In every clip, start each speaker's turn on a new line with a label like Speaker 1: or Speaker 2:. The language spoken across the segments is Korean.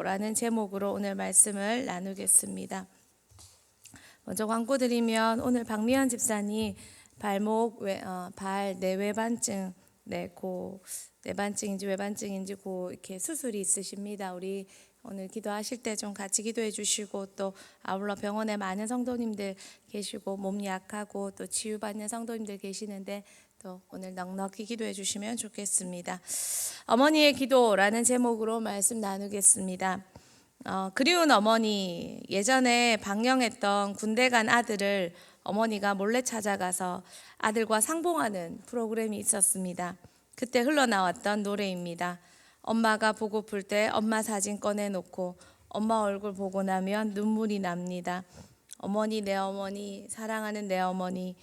Speaker 1: 라는 제목으로 오늘 말씀을 나누겠습니다. 먼저 광고드리면 오늘 박미연 집사님 발 내외반증, 내반증인지 외반증인지 이렇게 수술이 있으십니다. 우리 오늘 기도하실 때 좀 같이 기도해 주시고, 또 아울러 병원에 많은 성도님들 계시고 몸 약하고 또 치유받는 성도님들 계시는데 또 오늘 넉넉히 기도해 주시면 좋겠습니다. 어머니의 기도라는 제목으로 말씀 나누겠습니다. 그리운 어머니, 예전에 방영했던 군대 간 아들을 어머니가 몰래 찾아가서 아들과 상봉하는 프로그램이 있었습니다. 그때 흘러나왔던 노래입니다. 엄마가 보고플 때 엄마 사진 꺼내놓고 엄마 얼굴 보고 나면 눈물이 납니다. 어머니, 내 어머니, 사랑하는 내 어머니,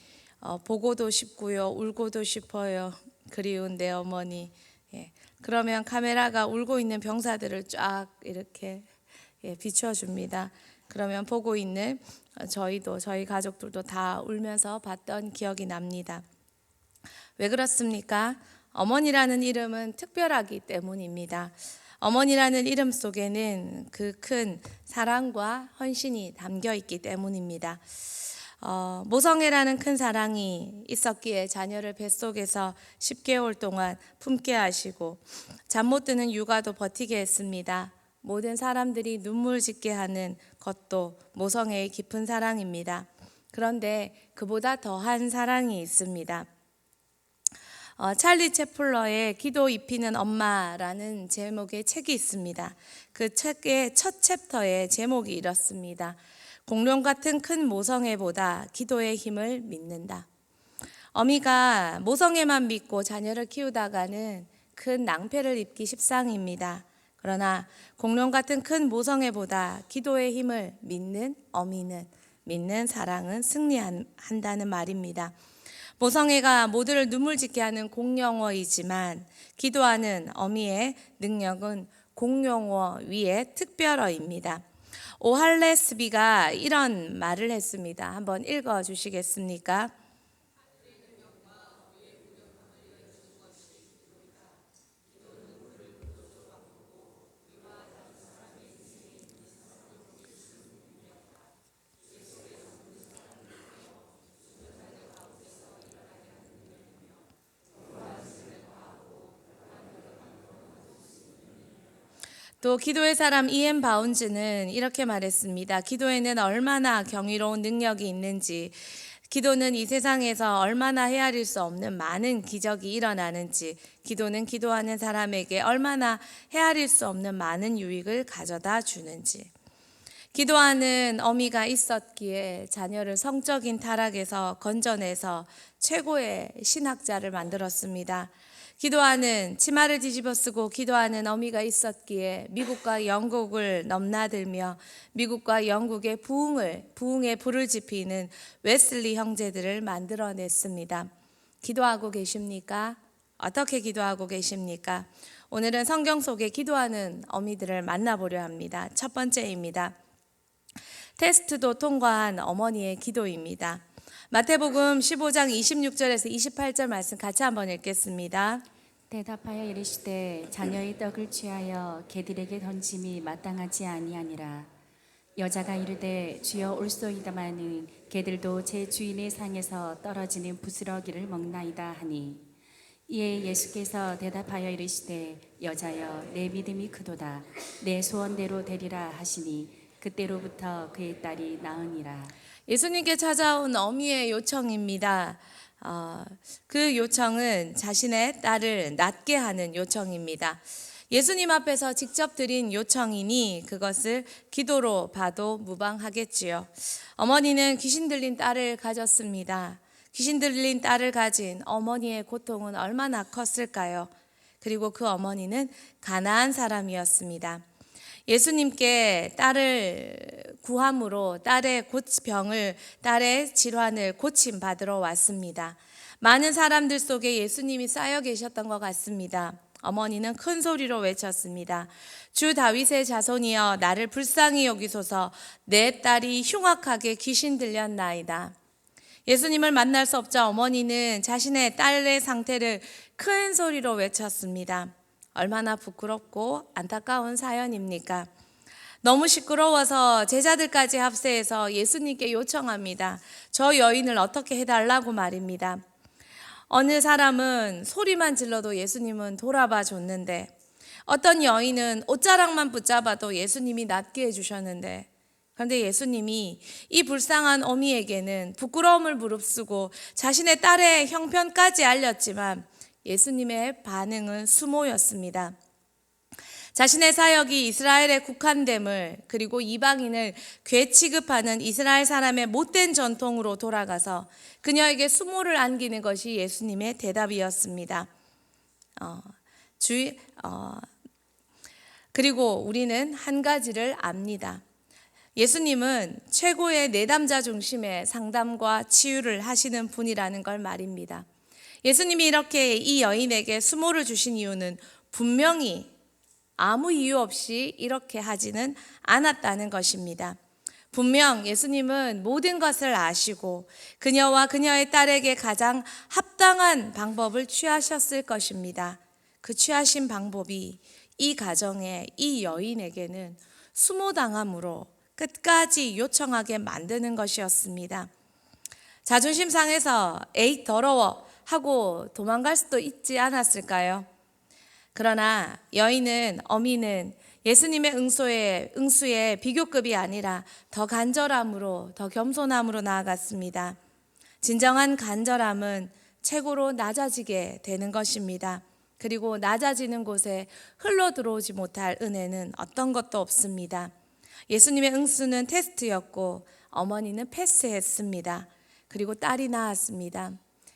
Speaker 1: 보고도 싶고요, 울고도 싶어요. 그리운 내 어머니. 그러면 카메라가 울고 있는 병사들을 쫙 이렇게 비춰줍니다. 그러면 보고 있는 저희 가족들도 다 울면서 봤던 기억이 납니다. 왜 그렇습니까? 어머니라는 이름은 특별하기 때문입니다. 어머니라는 이름 속에는 그 큰 사랑과 헌신이 담겨 있기 때문입니다. 모성애라는 큰 사랑이 있었기에 자녀를 뱃속에서 10개월 동안 품게 하시고 잠 못 드는 육아도 버티게 했습니다. 모든 사람들이 눈물 짓게 하는 것도 모성애의 깊은 사랑입니다. 그런데 그보다 더한 사랑이 있습니다. 찰리 채플러의 기도 입히는 엄마라는 제목의 책이 있습니다. 그 책의 첫 챕터의 제목이 이렇습니다. 공룡 같은 큰 모성애보다 기도의 힘을 믿는다. 어미가 모성애만 믿고 자녀를 키우다가는 큰 낭패를 입기 십상입니다. 그러나 공룡 같은 큰 모성애보다 기도의 힘을 믿는 어미는, 믿는 사랑은 승리한다는 말입니다. 모성애가 모두를 눈물 짓게 하는 공룡어이지만 기도하는 어미의 능력은 공룡어 위에 특별어입니다. 오할레스비가 이런 말을 했습니다. 한번 읽어 주시겠습니까? 또 기도의 사람 이엔 바운즈는 이렇게 말했습니다. 기도에는 얼마나 경이로운 능력이 있는지, 기도는 이 세상에서 얼마나 헤아릴 수 없는 많은 기적이 일어나는지, 기도는 기도하는 사람에게 얼마나 헤아릴 수 없는 많은 유익을 가져다 주는지. 기도하는 어미가 있었기에 자녀를 성적인 타락에서 건져내서 최고의 신학자를 만들었습니다. 기도하는 치마를 뒤집어 쓰고 기도하는 어미가 있었기에 미국과 영국을 넘나들며 미국과 영국의 부흥의 불을 지피는 웨슬리 형제들을 만들어냈습니다. 기도하고 계십니까? 어떻게 기도하고 계십니까? 오늘은 성경 속에 기도하는 어미들을 만나보려 합니다. 첫 번째입니다. 테스트도 통과한 어머니의 기도입니다. 마태복음 15장 26절에서 28절 말씀 같이 한번 읽겠습니다.
Speaker 2: 대답하여 이르시되 자녀의 떡을 취하여 개들에게 던짐이 마땅하지 아니하니라. 여자가 이르되 주여 올소이다마는 개들도 제 주인의 상에서 떨어지는 부스러기를 먹나이다 하니, 이에 예수께서 대답하여 이르시되 여자여 내 믿음이 크도다. 내 소원대로 되리라 하시니 그때로부터 그의 딸이 나으니라.
Speaker 1: 예수님께 찾아온 어미의 요청입니다. 그 요청은 자신의 딸을 낫게 하는 요청입니다. 예수님 앞에서 직접 드린 요청이니 그것을 기도로 봐도 무방하겠지요. 어머니는 귀신 들린 딸을 가졌습니다. 귀신 들린 딸을 가진 어머니의 고통은 얼마나 컸을까요? 그리고 그 어머니는 가난한 사람이었습니다. 예수님께 딸을 구함으로 딸의 질환을 고침 받으러 왔습니다. 많은 사람들 속에 예수님이 쌓여 계셨던 것 같습니다. 어머니는 큰 소리로 외쳤습니다. 주 다윗의 자손이여 나를 불쌍히 여기소서. 내 딸이 흉악하게 귀신 들렸나이다. 예수님을 만날 수 없자 어머니는 자신의 딸의 상태를 큰 소리로 외쳤습니다. 얼마나 부끄럽고 안타까운 사연입니까? 너무 시끄러워서 제자들까지 합세해서 예수님께 요청합니다. 저 여인을 어떻게 해달라고 말입니다. 어느 사람은 소리만 질러도 예수님은 돌아봐 줬는데, 어떤 여인은 옷자락만 붙잡아도 예수님이 낫게 해주셨는데, 그런데 예수님이 이 불쌍한 어미에게는 부끄러움을 무릅쓰고 자신의 딸의 형편까지 알렸지만 예수님의 반응은 수모였습니다. 자신의 사역이 이스라엘에 국한됨을, 그리고 이방인을 괴 취급하는 이스라엘 사람의 못된 전통으로 돌아가서 그녀에게 수모를 안기는 것이 예수님의 대답이었습니다. 그리고 우리는 한 가지를 압니다. 예수님은 최고의 내담자 중심의 상담과 치유를 하시는 분이라는 걸 말입니다. 예수님이 이렇게 이 여인에게 수모를 주신 이유는 분명히 아무 이유 없이 이렇게 하지는 않았다는 것입니다. 분명 예수님은 모든 것을 아시고 그녀와 그녀의 딸에게 가장 합당한 방법을 취하셨을 것입니다. 그 취하신 방법이 이 가정의 이 여인에게는 수모당함으로 끝까지 요청하게 만드는 것이었습니다. 자존심 상해서 에이 더러워 하고 도망갈 수도 있지 않았을까요? 그러나 여인은, 어미는 예수님의 응수의 비교급이 아니라 더 간절함으로, 더 겸손함으로 나아갔습니다. 진정한 간절함은 최고로 낮아지게 되는 것입니다. 그리고 낮아지는 곳에 흘러 들어오지 못할 은혜는 어떤 것도 없습니다. 예수님의 응수는 테스트였고 어머니는 패스했습니다. 그리고 딸이 낳았습니다.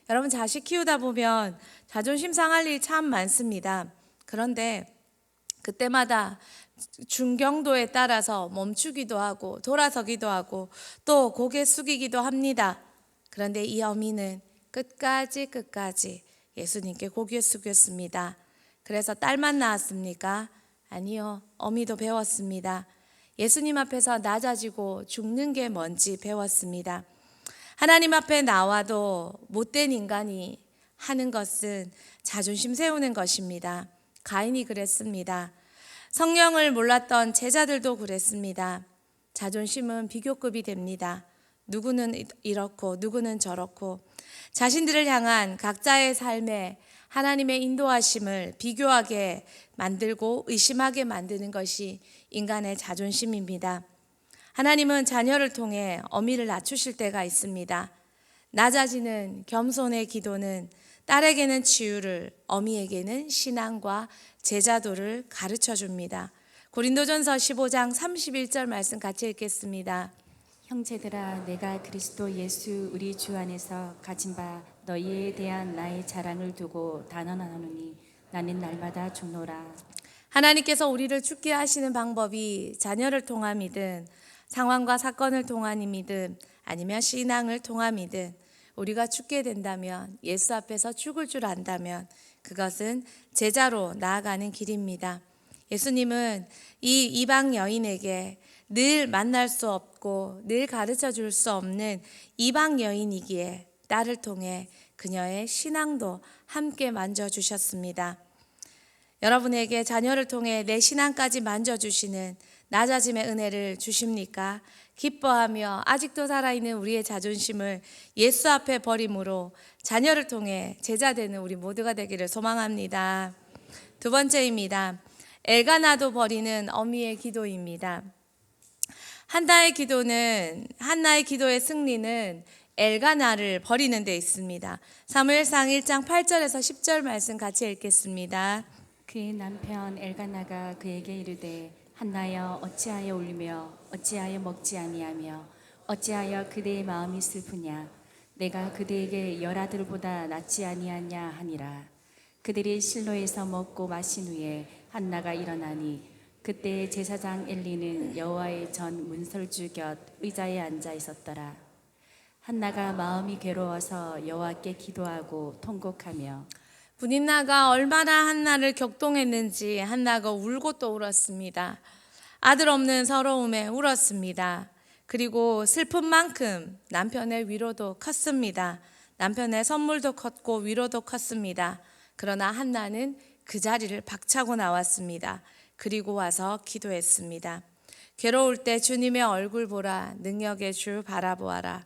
Speaker 1: 여러분, 자식 키우다 보면 자존심 상할 일이 참 많습니다. 그런데 그때마다 중경도에 따라서 멈추기도 하고 돌아서기도 하고 또 고개 숙이기도 합니다. 그런데 이 어미는 끝까지 예수님께 고개 숙였습니다. 그래서 딸만 낳았습니까? 아니요, 어미도 배웠습니다. 예수님 앞에서 낮아지고 죽는 게 뭔지 배웠습니다. 하나님 앞에 나와도 못된 인간이 하는 것은 자존심 세우는 것입니다. 가인이 그랬습니다. 성령을 몰랐던 제자들도 그랬습니다. 자존심은 비교급이 됩니다. 누구는 이렇고 누구는 저렇고 자신들을 향한 각자의 삶에 하나님의 인도하심을 비교하게 만들고 의심하게 만드는 것이 인간의 자존심입니다. 하나님은 자녀를 통해 어미를 낮추실 때가 있습니다. 낮아지는 겸손의 기도는 딸에게는 치유를, 어미에게는 신앙과 제자도를 가르쳐 줍니다. 고린도전서 15장 31절 말씀 같이 읽겠습니다.
Speaker 2: 형제들아, 내가 그리스도 예수 우리 주 안에서 가진 바 너희에 대한 나의 자랑을 두고 단언하노니 나는 날마다 죽노라.
Speaker 1: 하나님께서 우리를 죽게 하시는 방법이 자녀를 통함이든 상황과 사건을 통함이든 아니면 신앙을 통함이든 우리가 죽게 된다면, 예수 앞에서 죽을 줄 안다면 그것은 제자로 나아가는 길입니다. 예수님은 이 이방 여인에게 늘 만날 수 없고 늘 가르쳐 줄 수 없는 이방 여인이기에 딸을 통해 그녀의 신앙도 함께 만져주셨습니다. 여러분에게 자녀를 통해 내 신앙까지 만져주시는 낮아짐의 은혜를 주십니까? 기뻐하며 아직도 살아있는 우리의 자존심을 예수 앞에 버림으로 자녀를 통해 제자되는 우리 모두가 되기를 소망합니다. 두 번째입니다. 엘가나도 버리는 어미의 기도입니다. 한나의 기도의 승리는 엘가나를 버리는 데 있습니다. 사무엘상 1장 8절에서 10절 말씀 같이 읽겠습니다.
Speaker 2: 그의 남편 엘가나가 그에게 이르되 한나여 어찌하여 울며 어찌하여 먹지 아니하며 어찌하여 그대의 마음이 슬프냐 내가 그대에게 열아들보다 낫지 아니하냐 하니라. 그들이 실로에서 먹고 마신 후에 한나가 일어나니 그때 제사장 엘리는 여호와의 전 문설주 곁 의자에 앉아 있었더라. 한나가 마음이 괴로워서 여호와께 기도하고 통곡하며
Speaker 1: 분인나가 얼마나 한나를 격동했는지 한나가 울고 또 울었습니다. 아들 없는 서러움에 울었습니다. 그리고 슬픈 만큼 남편의 위로도 컸습니다. 남편의 선물도 컸고 위로도 컸습니다. 그러나 한나는 그 자리를 박차고 나왔습니다. 그리고 와서 기도했습니다. 괴로울 때 주님의 얼굴 보라. 능력의 주 바라보아라.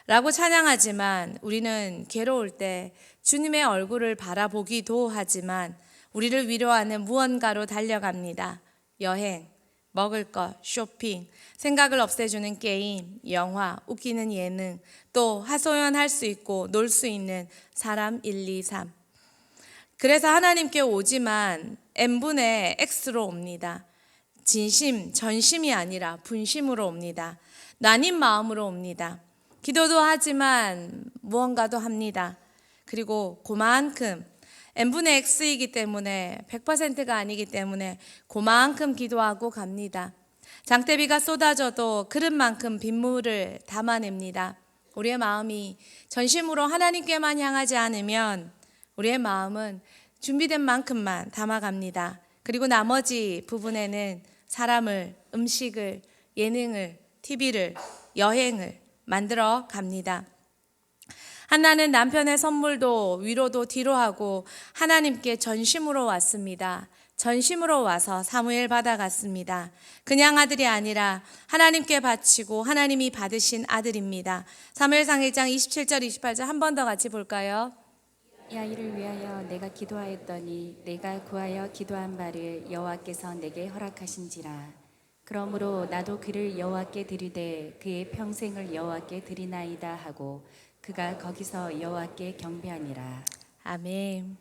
Speaker 1: 라고 찬양하지만 우리는 괴로울 때 주님의 얼굴을 바라보기도 하지만 우리를 위로하는 무언가로 달려갑니다. 여행, 먹을 것, 쇼핑, 생각을 없애주는 게임, 영화, 웃기는 예능, 또 하소연할 수 있고 놀 수 있는 사람 1, 2, 3. 그래서 하나님께 오지만 n분의 x로 옵니다. 진심, 전심이 아니라 분심으로 옵니다. 나뉜 마음으로 옵니다. 기도도 하지만 무언가도 합니다. 그리고 그만큼 n분의 x이기 때문에 100%가 아니기 때문에 그만큼 기도하고 갑니다. 장대비가 쏟아져도 그릇만큼 빗물을 담아냅니다. 우리의 마음이 전심으로 하나님께만 향하지 않으면 우리의 마음은 준비된 만큼만 담아갑니다. 그리고 나머지 부분에는 사람을, 음식을, 예능을, TV를, 여행을 만들어 갑니다. 한나는 남편의 선물도 위로도 뒤로 하고 하나님께 전심으로 왔습니다. 전심으로 와서 사무엘 받아갔습니다. 그냥 아들이 아니라 하나님께 바치고 하나님이 받으신 아들입니다. 사무엘상 1장 27절 28절 한 번 더 같이 볼까요?
Speaker 2: 이 아이를 위하여 내가 기도하였더니 내가 구하여 기도한 바를 여호와께서 내게 허락하신지라. 그러므로 나도 그를 여호와께 드리되 그의 평생을 여호와께 드리나이다 하고 그가 거기서 여호와께 경배하니라.
Speaker 1: 아멘.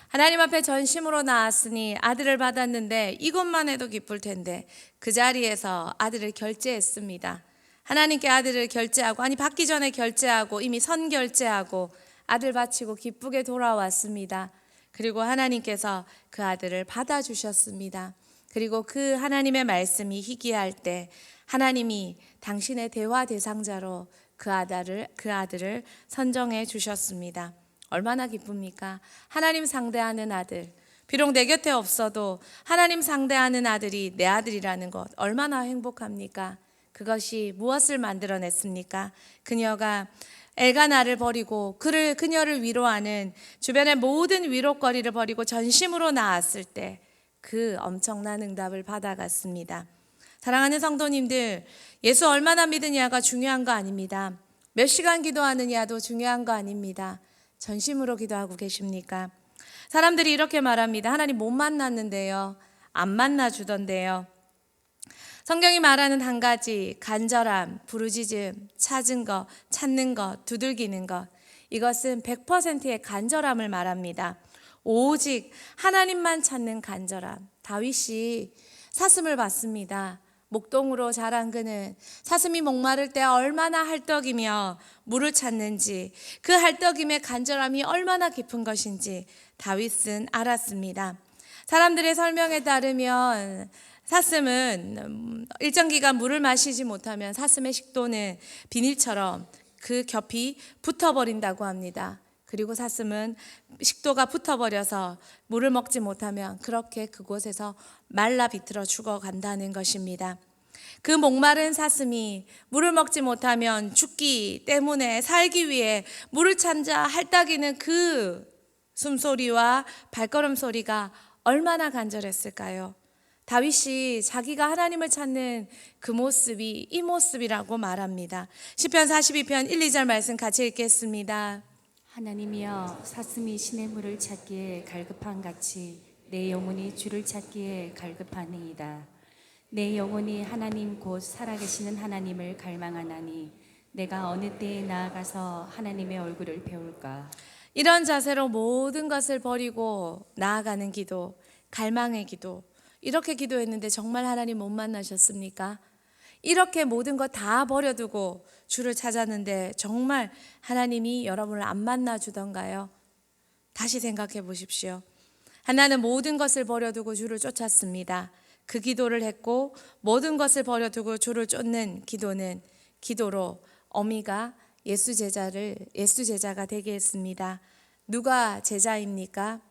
Speaker 1: 하나님 앞에 전심으로 나왔으니 아들을 받았는데 이것만 해도 기쁠 텐데 그 자리에서 아들을 결제했습니다. 하나님께 아들을 결제하고 받기 전에 결제하고 이미 선결제하고 아들 바치고 기쁘게 돌아왔습니다. 그리고 하나님께서 그 아들을 받아주셨습니다. 그리고 그 하나님의 말씀이 희귀할 때 하나님이 당신의 대화 대상자로 그 아들을 선정해 주셨습니다. 얼마나 기쁩니까? 하나님 상대하는 아들. 비록 내 곁에 없어도 하나님 상대하는 아들이 내 아들이라는 것 얼마나 행복합니까? 그것이 무엇을 만들어냈습니까? 그녀가 엘가나를 버리고 그녀를 위로하는 주변의 모든 위로거리를 버리고 전심으로 나왔을 때 그 엄청난 응답을 받아갔습니다. 사랑하는 성도님들, 예수 얼마나 믿느냐가 중요한 거 아닙니다. 몇 시간 기도하느냐도 중요한 거 아닙니다. 전심으로 기도하고 계십니까? 사람들이 이렇게 말합니다. 하나님 못 만났는데요. 안 만나주던데요. 성경이 말하는 한 가지 간절함, 부르짖음, 찾은 것, 찾는 것, 두들기는 것, 이것은 100%의 간절함을 말합니다. 오직 하나님만 찾는 간절함. 다윗이 사슴을 봤습니다. 목동으로 자란 그는 사슴이 목마를 때 얼마나 할떡이며 물을 찾는지, 그 할떡임의 간절함이 얼마나 깊은 것인지 다윗은 알았습니다. 사람들의 설명에 따르면 사슴은 일정 기간 물을 마시지 못하면 사슴의 식도는 비닐처럼 그 겹이 붙어버린다고 합니다. 그리고 사슴은 식도가 붙어버려서 물을 먹지 못하면 그렇게 그곳에서 말라 비틀어 죽어간다는 것입니다. 그 목마른 사슴이 물을 먹지 못하면 죽기 때문에 살기 위해 물을 찾자 할딱이는 그 숨소리와 발걸음 소리가 얼마나 간절했을까요? 다윗이 자기가 하나님을 찾는 그 모습이 이 모습이라고 말합니다. 시편 42편 1, 2절 말씀 같이 읽겠습니다.
Speaker 2: 하나님이여, 사슴이 시냇 물을 찾기에 갈급한 같이 내 영혼이 주를 찾기에 갈급하니이다. 내 영혼이 하나님 곧 살아계시는 하나님을 갈망하나니 내가 어느 때에 나아가서 하나님의 얼굴을 배울까.
Speaker 1: 이런 자세로 모든 것을 버리고 나아가는 기도, 갈망의 기도, 이렇게 기도했는데 정말 하나님 못 만나셨습니까? 이렇게 모든 것 다 버려두고 주를 찾았는데 정말 하나님이 여러분을 안 만나주던가요? 다시 생각해 보십시오. 하나는 모든 것을 버려두고 주를 쫓았습니다. 그 기도를 했고 모든 것을 버려두고 주를 쫓는 기도는 기도로 어미가 예수 제자가 되게 했습니다. 누가 제자입니까?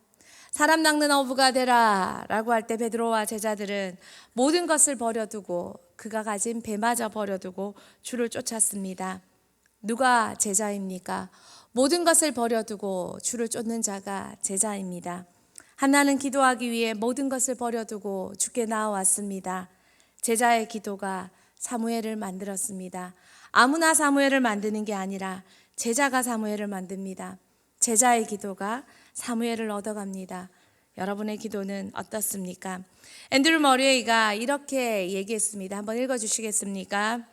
Speaker 1: 사람 낚는 어부가 되라 라고 할 때 베드로와 제자들은 모든 것을 버려두고 그가 가진 배마저 버려두고 주를 쫓았습니다. 누가 제자입니까? 모든 것을 버려두고 주를 쫓는 자가 제자입니다. 한나는 기도하기 위해 모든 것을 버려두고 주께 나아왔습니다. 제자의 기도가 사무엘을 만들었습니다. 아무나 사무엘을 만드는 게 아니라 제자가 사무엘을 만듭니다. 제자의 기도가 사무엘을 얻어갑니다. 여러분의 기도는 어떻습니까? 앤드류 머레이가 이렇게 얘기했습니다. 한번 읽어주시겠습니까?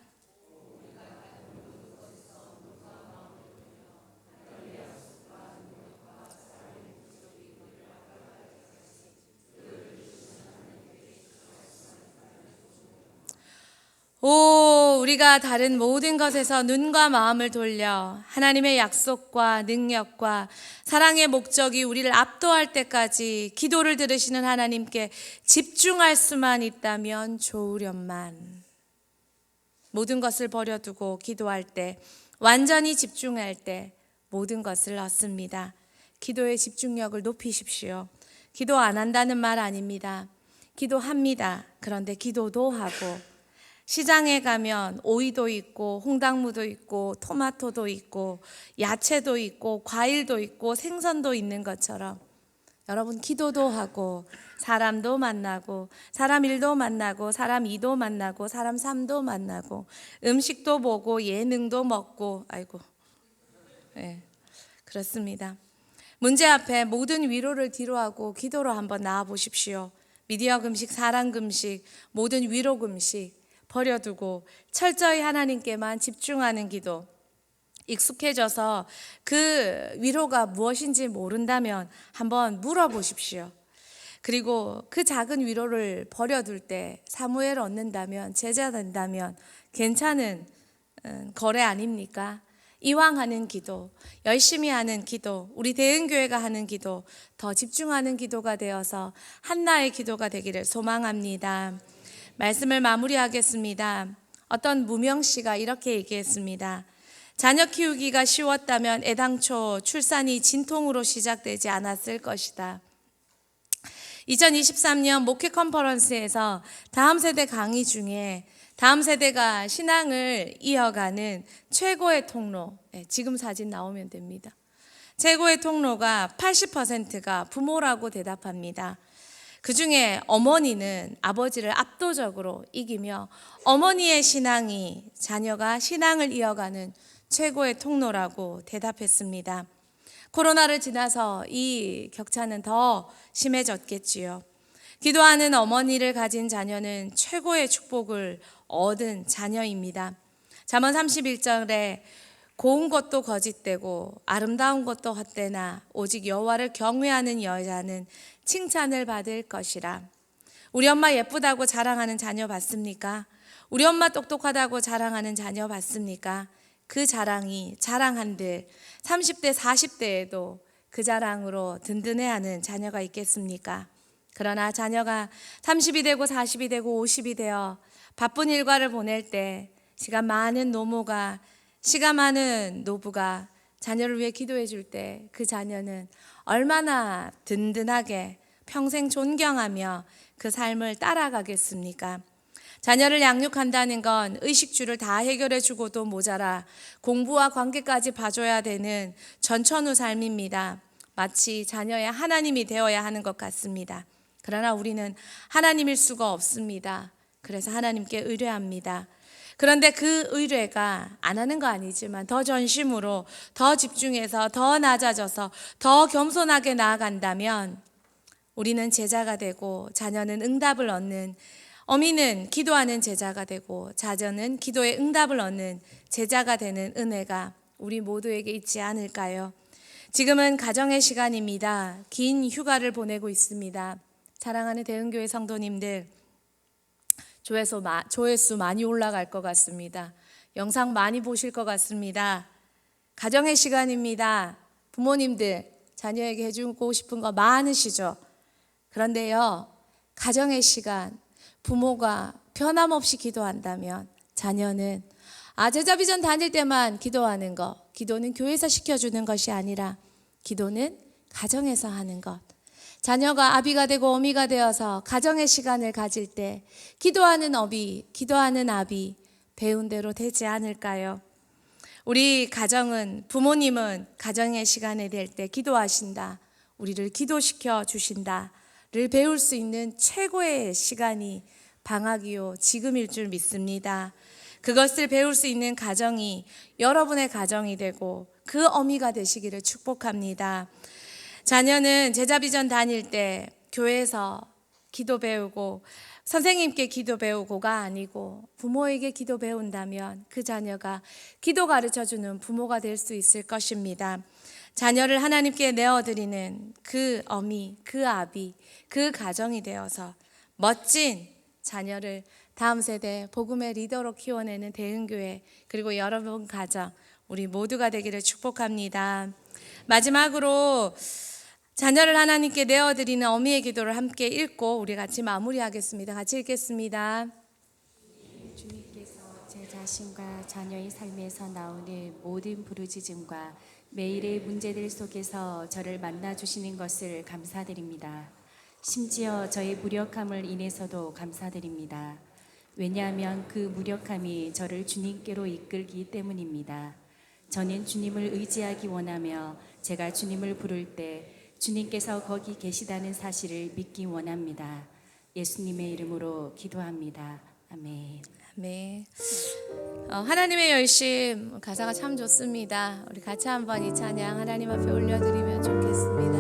Speaker 1: 우리가 다른 모든 것에서 눈과 마음을 돌려 하나님의 약속과 능력과 사랑의 목적이 우리를 압도할 때까지 기도를 들으시는 하나님께 집중할 수만 있다면 좋으련만. 모든 것을 버려두고 기도할 때, 완전히 집중할 때 모든 것을 얻습니다. 기도의 집중력을 높이십시오. 기도 안 한다는 말 아닙니다. 기도합니다. 그런데 기도도 하고, 시장에 가면 오이도 있고 홍당무도 있고 토마토도 있고 야채도 있고 과일도 있고 생선도 있는 것처럼 여러분 기도도 하고 사람도 만나고 사람 일도 만나고 사람 이도 만나고 사람 삶도 만나고 음식도 보고 예능도 먹고 네, 그렇습니다. 문제 앞에 모든 위로를 뒤로하고 기도로 한번 나와 보십시오. 미디어 금식, 사랑 금식, 모든 위로 금식 버려두고 철저히 하나님께만 집중하는 기도. 익숙해져서 그 위로가 무엇인지 모른다면 한번 물어보십시오. 그리고 그 작은 위로를 버려둘 때 사무엘 얻는다면, 제자 된다면 괜찮은 거래 아닙니까? 이왕 하는 기도, 열심히 하는 기도, 우리 대흥교회가 하는 기도, 더 집중하는 기도가 되어서 한나의 기도가 되기를 소망합니다. 말씀을 마무리하겠습니다. 어떤 무명 씨가 이렇게 얘기했습니다. 자녀 키우기가 쉬웠다면 애당초 출산이 진통으로 시작되지 않았을 것이다. 2023년 목회 컨퍼런스에서 다음 세대 강의 중에 다음 세대가 신앙을 이어가는 최고의 통로, 지금 사진 나오면 됩니다. 최고의 통로가 80%가 부모라고 대답합니다. 그 중에 어머니는 아버지를 압도적으로 이기며 어머니의 신앙이 자녀가 신앙을 이어가는 최고의 통로라고 대답했습니다. 코로나를 지나서 이 격차는 더 심해졌겠지요. 기도하는 어머니를 가진 자녀는 최고의 축복을 얻은 자녀입니다. 잠언 31절에 고운 것도 거짓되고 아름다운 것도 헛되나 오직 여호와를 경외하는 여자는 칭찬을 받을 것이라. 우리 엄마 예쁘다고 자랑하는 자녀 봤습니까? 우리 엄마 똑똑하다고 자랑하는 자녀 봤습니까? 그 자랑이 자랑한들 30대 40대에도 그 자랑으로 든든해하는 자녀가 있겠습니까? 그러나 자녀가 30이 되고 40이 되고 50이 되어 바쁜 일과를 보낼 때 시간 많은 노부가 자녀를 위해 기도해 줄 때 그 자녀는 얼마나 든든하게 평생 존경하며 그 삶을 따라가겠습니까? 자녀를 양육한다는 건 의식주를 다 해결해 주고도 모자라 공부와 관계까지 봐줘야 되는 전천후 삶입니다. 마치 자녀의 하나님이 되어야 하는 것 같습니다. 그러나 우리는 하나님일 수가 없습니다. 그래서 하나님께 의뢰합니다. 그런데 그 의뢰가 안 하는 거 아니지만 더 전심으로 더 집중해서 더 낮아져서 더 겸손하게 나아간다면 우리는 제자가 되고 자녀는 응답을 얻는, 어미는 기도하는 제자가 되고 자녀는 기도의 응답을 얻는 제자가 되는 은혜가 우리 모두에게 있지 않을까요? 지금은 가정의 시간입니다. 긴 휴가를 보내고 있습니다. 사랑하는 대흥교회 성도님들, 조회수 많이 올라갈 것 같습니다. 영상 많이 보실 것 같습니다. 가정의 시간입니다. 부모님들 자녀에게 해주고 싶은 거 많으시죠? 그런데요, 가정의 시간, 부모가 변함없이 기도한다면 자녀는 제자비전 다닐 때만 기도하는 것, 기도는 교회에서 시켜주는 것이 아니라 기도는 가정에서 하는 것. 자녀가 아비가 되고 어미가 되어서 가정의 시간을 가질 때 기도하는 어비, 기도하는 아비 배운 대로 되지 않을까요? 우리 가정은, 부모님은 가정의 시간에 될 때 기도하신다, 우리를 기도시켜 주신다를 배울 수 있는 최고의 시간이 방학이요 지금일 줄 믿습니다. 그것을 배울 수 있는 가정이 여러분의 가정이 되고 그 어미가 되시기를 축복합니다. 자녀는 제자비전 다닐 때 교회에서 기도 배우고 선생님께 기도 배우고가 아니고 부모에게 기도 배운다면 그 자녀가 기도 가르쳐주는 부모가 될 수 있을 것입니다. 자녀를 하나님께 내어드리는 그 어미, 그 아비, 그 가정이 되어서 멋진 자녀를 다음 세대 복음의 리더로 키워내는 대흥교회 그리고 여러분 가정 우리 모두가 되기를 축복합니다. 마지막으로 자녀를 하나님께 내어드리는 어미의 기도를 함께 읽고 우리 같이 마무리하겠습니다. 같이 읽겠습니다.
Speaker 2: 주님께서 제 자신과 자녀의 삶에서 나오는 모든 부르짖음과 매일의 문제들 속에서 저를 만나주시는 것을 감사드립니다. 심지어 저의 무력함을 인해서도 감사드립니다. 왜냐하면 그 무력함이 저를 주님께로 이끌기 때문입니다. 저는 주님을 의지하기 원하며 제가 주님을 부를 때 주님께서 거기 계시다는 사실을 믿기 원합니다. 예수님의 이름으로 기도합니다. 아멘.
Speaker 1: 네. 하나님의 열심 가사가 참 좋습니다. 우리 같이 한번 이 찬양 하나님 앞에 올려드리면 좋겠습니다.